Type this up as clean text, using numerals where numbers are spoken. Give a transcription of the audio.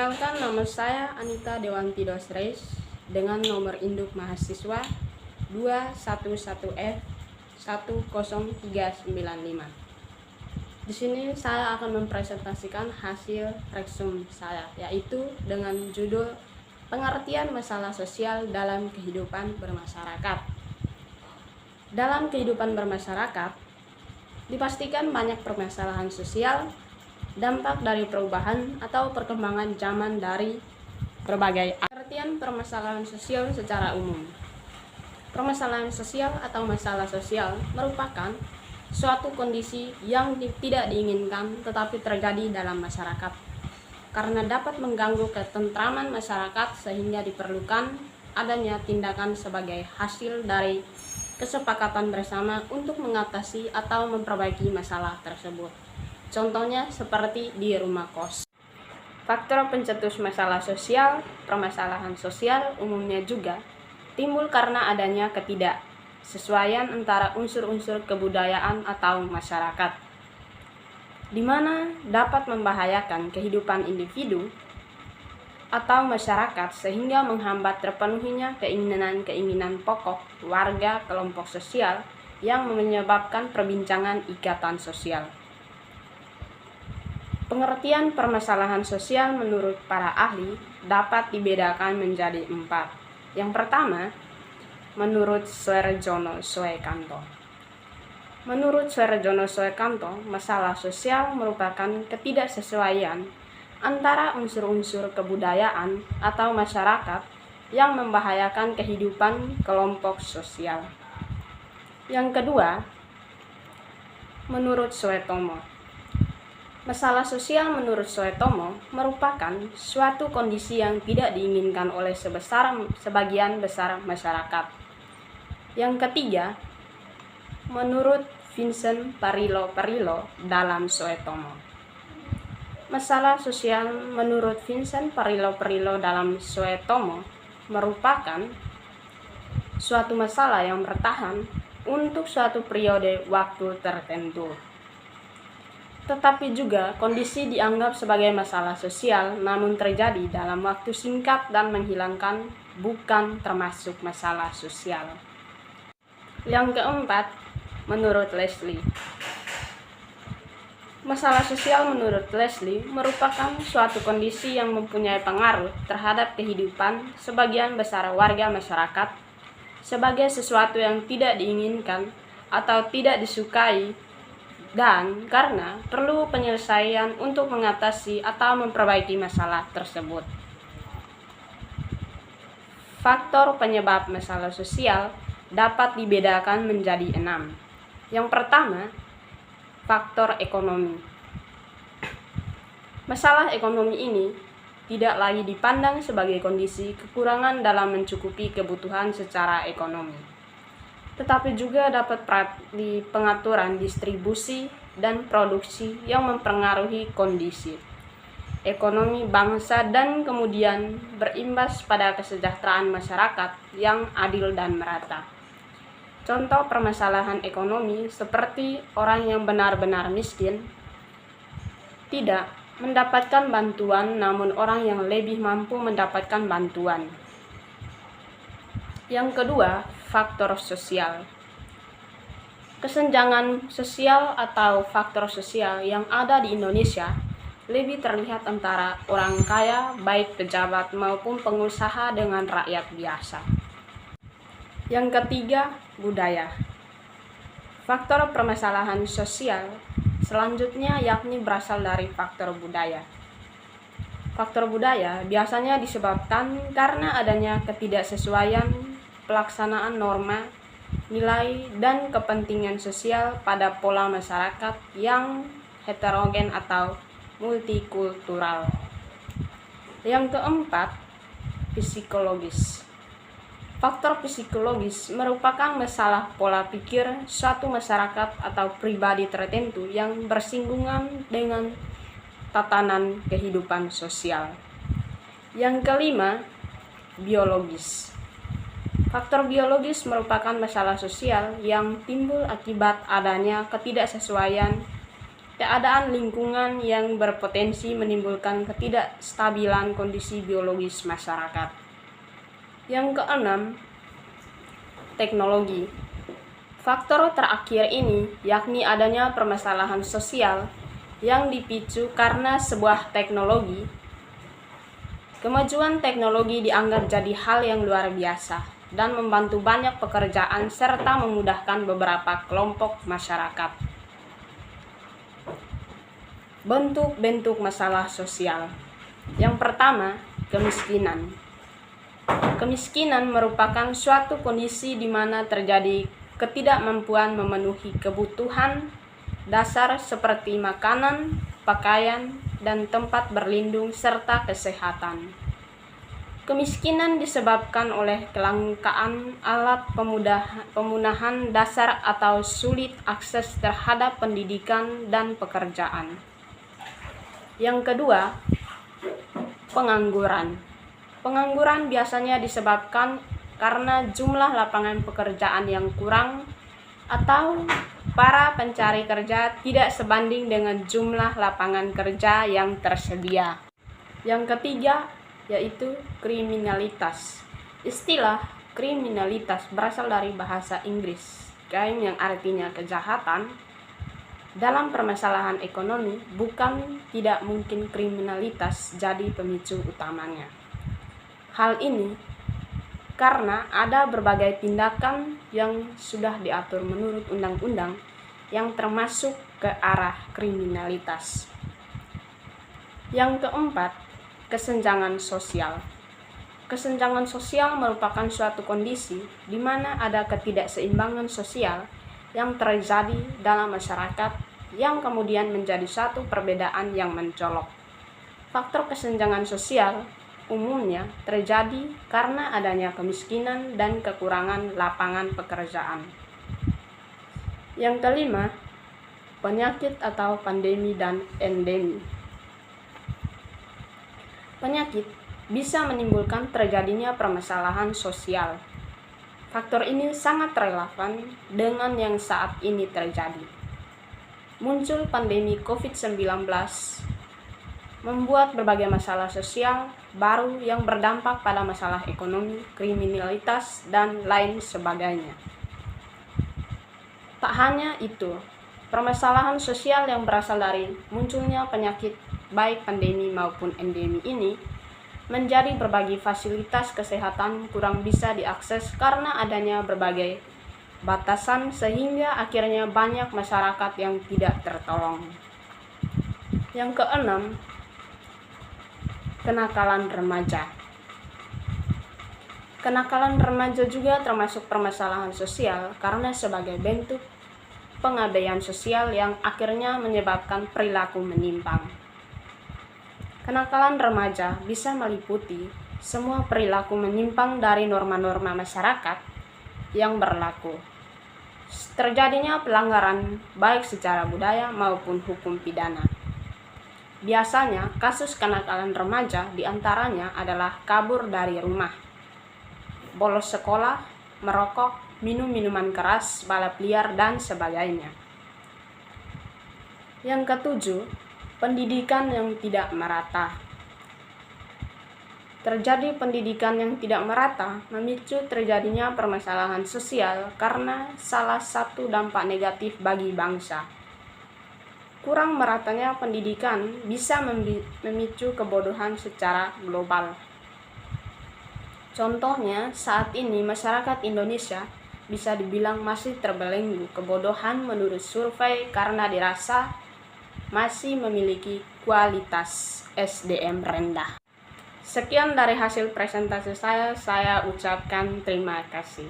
Perkenalkan, nama saya Anita Dewanti Dosreis dengan nomor induk mahasiswa 211F10395. Di sini saya akan mempresentasikan hasil reksum saya, yaitu dengan judul Pengertian Masalah Sosial dalam Kehidupan Bermasyarakat. Dalam kehidupan bermasyarakat, dipastikan banyak permasalahan sosial, dampak dari perubahan atau perkembangan zaman dari berbagai pengertian permasalahan sosial secara umum. Permasalahan sosial atau masalah sosial merupakan suatu kondisi yang tidak diinginkan tetapi terjadi dalam masyarakat karena dapat mengganggu ketentraman masyarakat sehingga diperlukan adanya tindakan sebagai hasil dari kesepakatan bersama untuk mengatasi atau memperbaiki masalah tersebut. Contohnya seperti di rumah kos. Faktor pencetus masalah sosial, permasalahan sosial umumnya juga timbul karena adanya ketidaksesuaian antara unsur-unsur kebudayaan atau masyarakat, di mana dapat membahayakan kehidupan individu atau masyarakat sehingga menghambat terpenuhinya keinginan-keinginan pokok warga kelompok sosial yang menyebabkan perbincangan ikatan sosial. Pengertian permasalahan sosial menurut para ahli dapat dibedakan menjadi 4. Yang pertama, menurut Suarjono Suekanto. Menurut Suarjono Suekanto, masalah sosial merupakan ketidaksesuaian antara unsur-unsur kebudayaan atau masyarakat yang membahayakan kehidupan kelompok sosial. Yang kedua, menurut Suetomo. Masalah sosial menurut Suetomo merupakan suatu kondisi yang tidak diinginkan oleh sebagian besar masyarakat. Yang ketiga, menurut Vincent Perillo dalam Suetomo. Masalah sosial menurut Vincent Perillo dalam Suetomo merupakan suatu masalah yang bertahan untuk suatu periode waktu tertentu. Tetapi juga kondisi dianggap sebagai masalah sosial namun terjadi dalam waktu singkat dan menghilangkan bukan termasuk masalah sosial. Yang keempat, menurut Leslie. Masalah sosial menurut Leslie merupakan suatu kondisi yang mempunyai pengaruh terhadap kehidupan sebagian besar warga masyarakat sebagai sesuatu yang tidak diinginkan atau tidak disukai dan karena perlu penyelesaian untuk mengatasi atau memperbaiki masalah tersebut. Faktor penyebab masalah sosial dapat dibedakan menjadi 6. Yang pertama, faktor ekonomi. Masalah ekonomi ini tidak lagi dipandang sebagai kondisi kekurangan dalam mencukupi kebutuhan secara ekonomi, tetapi juga dapat di pengaturan distribusi dan produksi yang mempengaruhi kondisi ekonomi bangsa dan kemudian berimbas pada kesejahteraan masyarakat yang adil dan merata. Contoh permasalahan ekonomi seperti orang yang benar-benar miskin tidak mendapatkan bantuan, namun orang yang lebih mampu mendapatkan bantuan. Yang kedua, faktor sosial. Kesenjangan sosial atau faktor sosial yang ada di Indonesia lebih terlihat antara orang kaya, baik pejabat maupun pengusaha dengan rakyat biasa. Yang ketiga, budaya. Faktor permasalahan sosial selanjutnya yakni berasal dari faktor budaya. Faktor budaya biasanya disebabkan karena adanya ketidaksesuaian pelaksanaan norma, nilai, dan kepentingan sosial pada pola masyarakat yang heterogen atau multikultural. Yang keempat, psikologis. Faktor psikologis merupakan masalah pola pikir suatu masyarakat atau pribadi tertentu yang bersinggungan dengan tatanan kehidupan sosial. Yang kelima, biologis. Faktor biologis merupakan masalah sosial yang timbul akibat adanya ketidaksesuaian keadaan lingkungan yang berpotensi menimbulkan ketidakstabilan kondisi biologis masyarakat. Yang keenam, teknologi. Faktor terakhir ini yakni adanya permasalahan sosial yang dipicu karena sebuah teknologi. Kemajuan teknologi dianggap jadi hal yang luar biasa dan membantu banyak pekerjaan serta memudahkan beberapa kelompok masyarakat. Bentuk-bentuk masalah sosial. Yang pertama, kemiskinan. Kemiskinan merupakan suatu kondisi di mana terjadi ketidakmampuan memenuhi kebutuhan dasar seperti makanan, pakaian, dan tempat berlindung serta kesehatan. Kemiskinan disebabkan oleh kelangkaan alat pemenuhan dasar atau sulit akses terhadap pendidikan dan pekerjaan. Yang kedua, pengangguran. Pengangguran biasanya disebabkan karena jumlah lapangan pekerjaan yang kurang atau para pencari kerja tidak sebanding dengan jumlah lapangan kerja yang tersedia. Yang ketiga, yaitu kriminalitas. Istilah kriminalitas berasal dari bahasa Inggris, crime yang artinya kejahatan. Dalam permasalahan ekonomi, bukan tidak mungkin kriminalitas jadi pemicu utamanya. Hal ini karena ada berbagai tindakan yang sudah diatur menurut undang-undang yang termasuk ke arah kriminalitas. Yang keempat, kesenjangan sosial. Kesenjangan sosial merupakan suatu kondisi di mana ada ketidakseimbangan sosial yang terjadi dalam masyarakat yang kemudian menjadi satu perbedaan yang mencolok. Faktor kesenjangan sosial umumnya terjadi karena adanya kemiskinan dan kekurangan lapangan pekerjaan. Yang kelima, penyakit atau pandemi dan endemi. Penyakit bisa menimbulkan terjadinya permasalahan sosial. Faktor ini sangat relevan dengan yang saat ini terjadi. Muncul pandemi COVID-19 membuat berbagai masalah sosial baru yang berdampak pada masalah ekonomi, kriminalitas, dan lain sebagainya. Tak hanya itu, permasalahan sosial yang berasal dari munculnya penyakit baik pandemi maupun endemi ini menjadi berbagai fasilitas kesehatan kurang bisa diakses karena adanya berbagai batasan sehingga akhirnya banyak masyarakat yang tidak tertolong. Yang keenam, kenakalan remaja. Kenakalan remaja juga termasuk permasalahan sosial karena sebagai bentuk pengabaian sosial yang akhirnya menyebabkan perilaku menyimpang. Kenakalan remaja bisa meliputi semua perilaku menyimpang dari norma-norma masyarakat yang berlaku. Terjadinya pelanggaran baik secara budaya maupun hukum pidana. Biasanya, kasus kenakalan remaja diantaranya adalah kabur dari rumah, bolos sekolah, merokok, minum minuman keras, balap liar, dan sebagainya. Yang ketujuh, pendidikan yang tidak merata. Terjadi pendidikan yang tidak merata memicu terjadinya permasalahan sosial karena salah satu dampak negatif bagi bangsa. Kurang meratanya pendidikan bisa memicu kebodohan secara global. Contohnya, saat ini masyarakat Indonesia bisa dibilang masih terbelenggu kebodohan menurut survei karena dirasa masih memiliki kualitas SDM rendah. Sekian dari hasil presentasi saya ucapkan terima kasih.